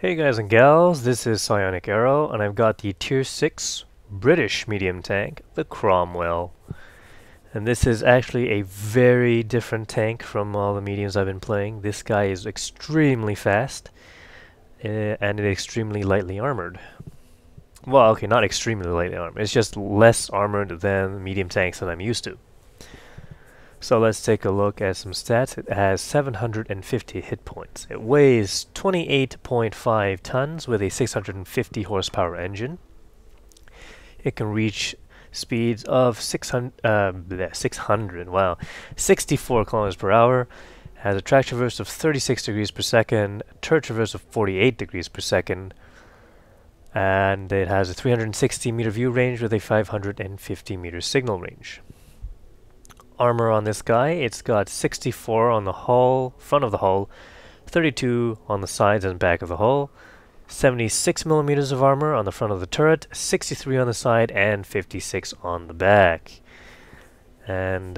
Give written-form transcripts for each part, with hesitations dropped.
Hey guys and gals, this is Psionic Arrow, and I've got the Tier 6 British medium tank, the Cromwell. And this is actually a very different tank from all the mediums I've been playing. This guy is extremely fast, and extremely lightly armored. Well, okay, not extremely lightly armored, it's just less armored than medium tanks that I'm used to. So let's take a look at some stats. It has 750 hit points. It weighs 28.5 tons with a 650 horsepower engine. It can reach speeds of 64 kilometers per hour. Has a track traverse of 36 degrees per second, turret traverse of 48 degrees per second, and it has a 360 meter view range with a 550 meter signal range. Armor on this guy, it's got 64 on the hull, front of the hull, 32 on the sides and back of the hull, 76 millimeters of armor on the front of the turret, 63 on the side, and 56 on the back. And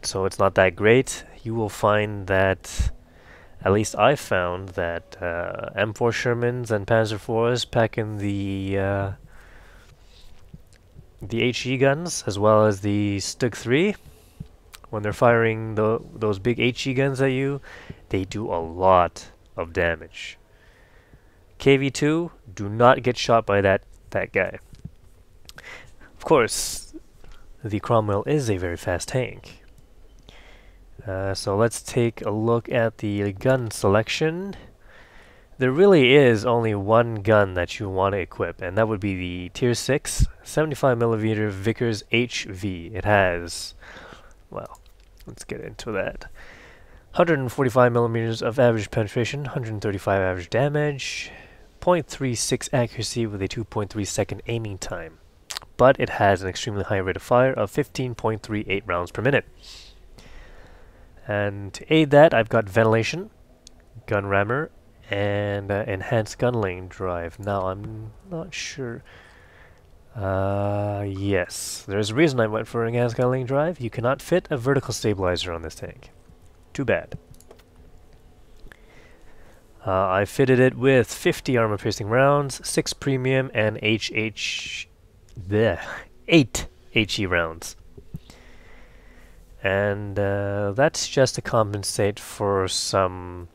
so it's not that great. You will find that, at least I found that M4 Shermans and Panzer IVs packing the HE guns as well as the Stug 3. When they're firing those big HE guns at you, they do a lot of damage. KV2, do not get shot by that guy. Of course, the Cromwell is a very fast tank. So let's take a look at the gun selection. There really is only one gun that you want to equip, and that would be the Tier 6 75mm Vickers HV. It has, well, let's get into that. 145 millimeters of average penetration, 135 average damage, 0.36 accuracy with a 2.3 second aiming time. But it has an extremely high rate of fire of 15.38 rounds per minute. And to aid that, I've got ventilation, gun rammer, and enhanced gun lane drive. Now, I'm not sure. Yes, there's a reason I went for enhanced gun lane drive. You cannot fit a vertical stabilizer on this tank. Too bad. I fitted it with 50 armor-piercing rounds, 6 premium, and 8 HE rounds. And that's just to compensate for some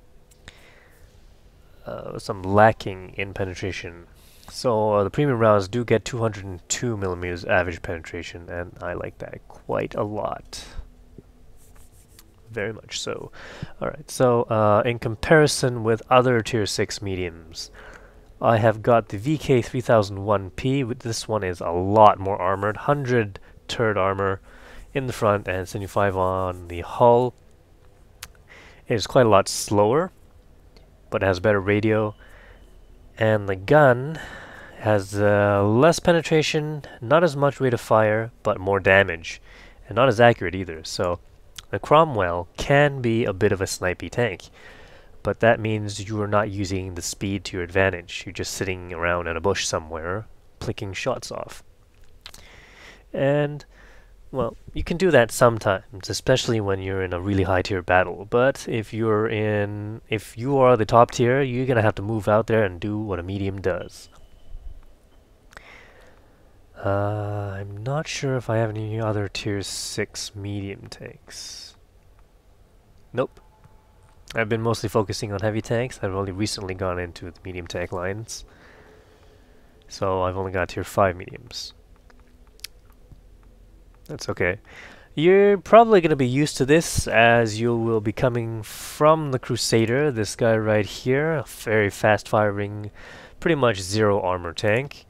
lacking in penetration. So the premium rounds do get 202 millimeters average penetration, and I like that quite a lot. Very much so. Alright, so in comparison with other Tier 6 mediums, I have got the VK3001P. This one is a lot more armored, 100 turret armor in the front and 75 on the hull. It is quite a lot slower, but it has better radio. And the gun has less penetration, not as much rate of fire, but more damage, and not as accurate either. So the Cromwell can be a bit of a snipey tank, but that means you are not using the speed to your advantage. You're just sitting around in a bush somewhere, picking shots off. And well, you can do that sometimes, especially when you're in a really high tier battle. But if you are the top tier, you're gonna have to move out there and do what a medium does. I'm not sure if I have any other Tier 6 medium tanks. Nope. I've been mostly focusing on heavy tanks. I've only recently gone into the medium tank lines. So I've only got Tier 5 mediums. That's okay. You're probably going to be used to this, as you will be coming from the Crusader, this guy right here, a very fast firing, pretty much zero armor tank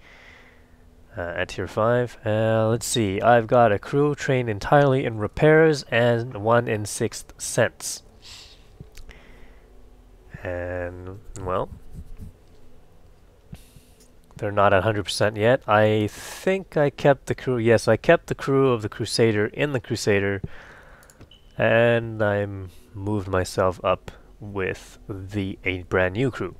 at Tier 5. Let's see, I've got a crew trained entirely in repairs and one in 6th sense. And, well, they're not at 100% yet. I think I kept the crew. Yes, I kept the crew of the Crusader in the Crusader, and I moved myself up with a brand new crew.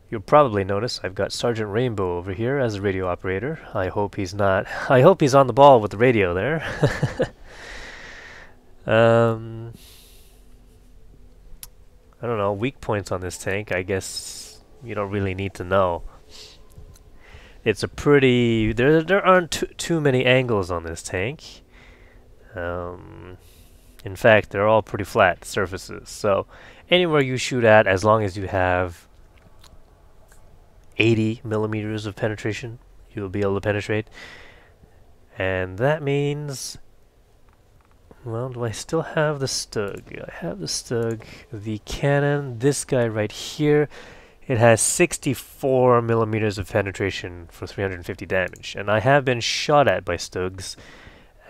You'll probably notice I've got Sergeant Rainbow over here as a radio operator. I hope he's not. I hope he's on the ball with the radio there. I don't know, weak points on this tank, I guess you don't really need to know. It's a pretty... There aren't too many angles on this tank. In fact, they're all pretty flat surfaces. So anywhere you shoot at, as long as you have 80 millimeters of penetration, you'll be able to penetrate. And that means... Well, do I still have the Stug? I have the Stug. The cannon, this guy right here, it has 64 millimeters of penetration for 350 damage. And I have been shot at by Stugs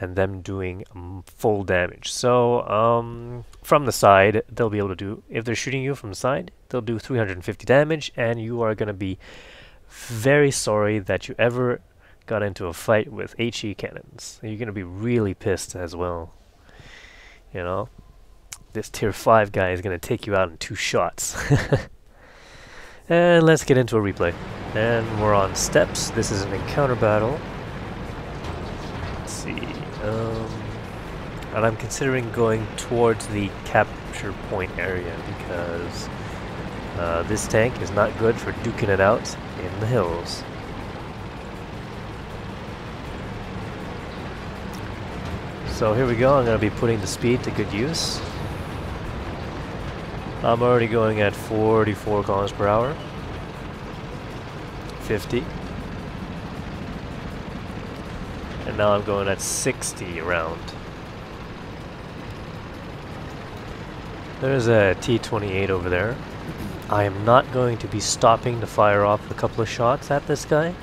and them doing full damage. So, from the side, they'll be able to do, if they're shooting you from the side, they'll do 350 damage, and you are going to be very sorry that you ever got into a fight with HE cannons. You're going to be really pissed as well. You know, this tier 5 guy is going to take you out in 2 shots. And let's get into a replay. And we're on steps. This is an encounter battle. Let's see. And I'm considering going towards the capture point area because this tank is not good for duking it out in the hills. So here we go, I'm going to be putting the speed to good use. I'm already going at 44 kilometers per hour. 50. And now I'm going at 60 around. There's a T-28 over there. I am not going to be stopping to fire off a couple of shots at this guy.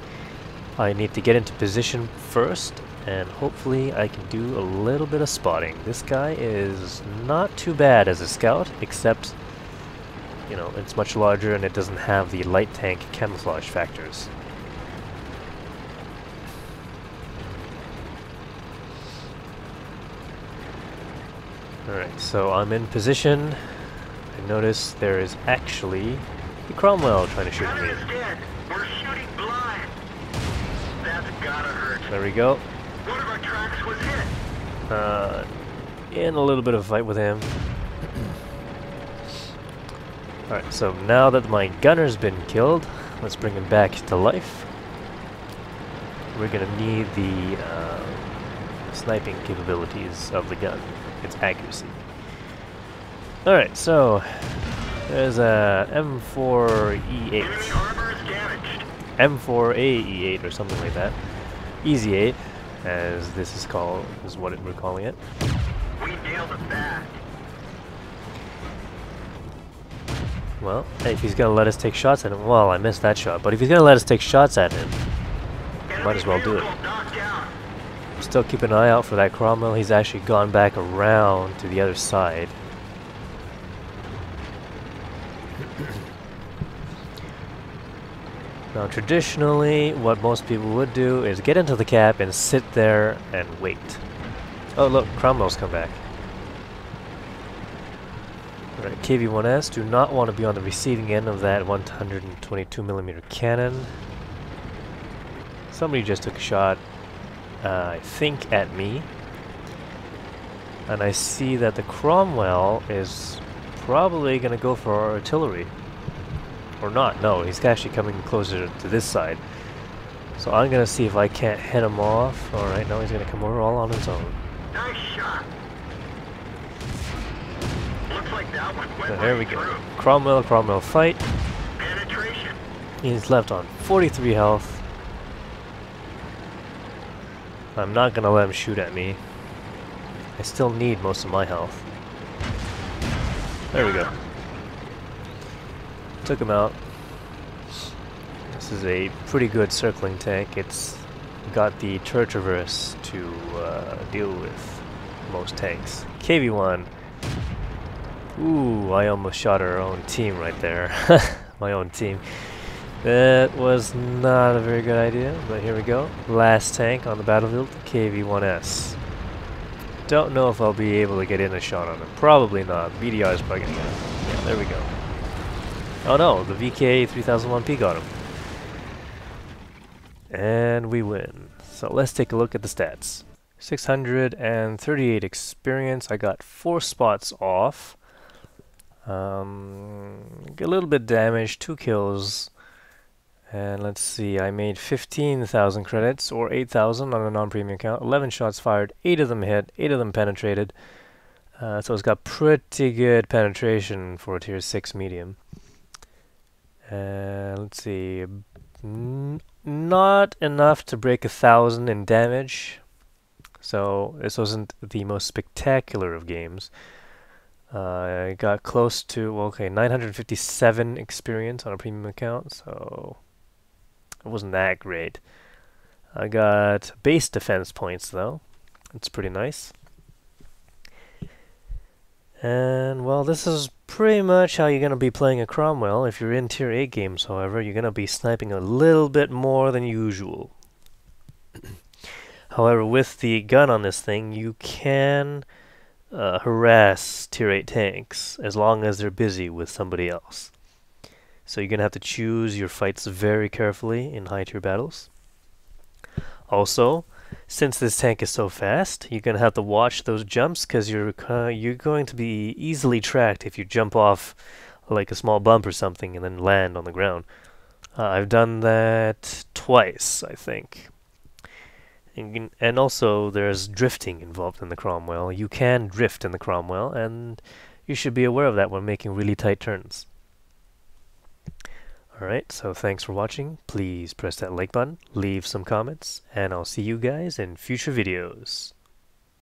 I need to get into position first, and hopefully I can do a little bit of spotting. This guy is not too bad as a scout, except, you know, it's much larger and it doesn't have the light tank camouflage factors. Alright, so I'm in position. I notice there is actually the Cromwell trying to shoot at me. We're shooting blind. That's gotta hurt. There we go. One of our tracks was hit. In a little bit of a fight with him. Alright, so now that my gunner's been killed, let's bring him back to life. We're gonna need the sniping capabilities of the gun, its accuracy. Alright, so there's a M4E8. Enemy armor is damaged. M4AE8 or something like that. Easy 8, as this is called, is what we're calling it. We nailed it back. Well, if he's gonna let us take shots at him, well, I missed that shot, but if he's gonna let us take shots at him, might as well do it. Still keep an eye out for that Cromwell. He's actually gone back around to the other side. Now, traditionally, what most people would do is get into the cap and sit there and wait. Oh, look, Cromwell's come back. Alright, KV-1S, do not want to be on the receiving end of that 122mm cannon. Somebody just took a shot, I think, at me. And I see that the Cromwell is probably going to go for our artillery. Or not, no, he's actually coming closer to this side. So I'm going to see if I can't hit him off. Alright, now he's going to come over all on his own. Nice shot. Looks like that one went So here we right go. through. Cromwell fight. Penetration. He's left on 43 health. I'm not going to let him shoot at me. I still need most of my health. There we go. Took him out. This is a pretty good circling tank. It's got the turret traverse to deal with most tanks. KV-1. Ooh, I almost shot our own team right there. My own team. That was not a very good idea, but here we go. Last tank on the battlefield, KV-1S. Don't know if I'll be able to get in a shot on him. Probably not. BDR is probably gonna get him. Yeah, there we go. Oh no, the VK 3001P got him. And we win. So let's take a look at the stats. 638 experience. I got 4 spots off. Get a little bit damaged, 2 kills. And let's see, I made 15,000 credits, or 8,000 on a non-premium account. 11 shots fired, 8 of them hit, 8 of them penetrated. So it's got pretty good penetration for a tier 6 medium. Let's see, not enough to break 1,000 in damage. So this wasn't the most spectacular of games. I got close to, well, okay, 957 experience on a premium account, so it wasn't that great. I got base defense points though. It's pretty nice. And well, this is pretty much how you're going to be playing a Cromwell. If you're in tier 8 games, however, you're going to be sniping a little bit more than usual. However, with the gun on this thing, you can harass tier 8 tanks as long as they're busy with somebody else. So you're going to have to choose your fights very carefully in high tier battles. Also, since this tank is so fast, you're going to have to watch those jumps because you're going to be easily tracked if you jump off like a small bump or something and then land on the ground. I've done that twice, I think. And also, there's drifting involved in the Cromwell. You can drift in the Cromwell, and you should be aware of that when making really tight turns. Alright, so thanks for watching. Please press that like button, leave some comments, and I'll see you guys in future videos.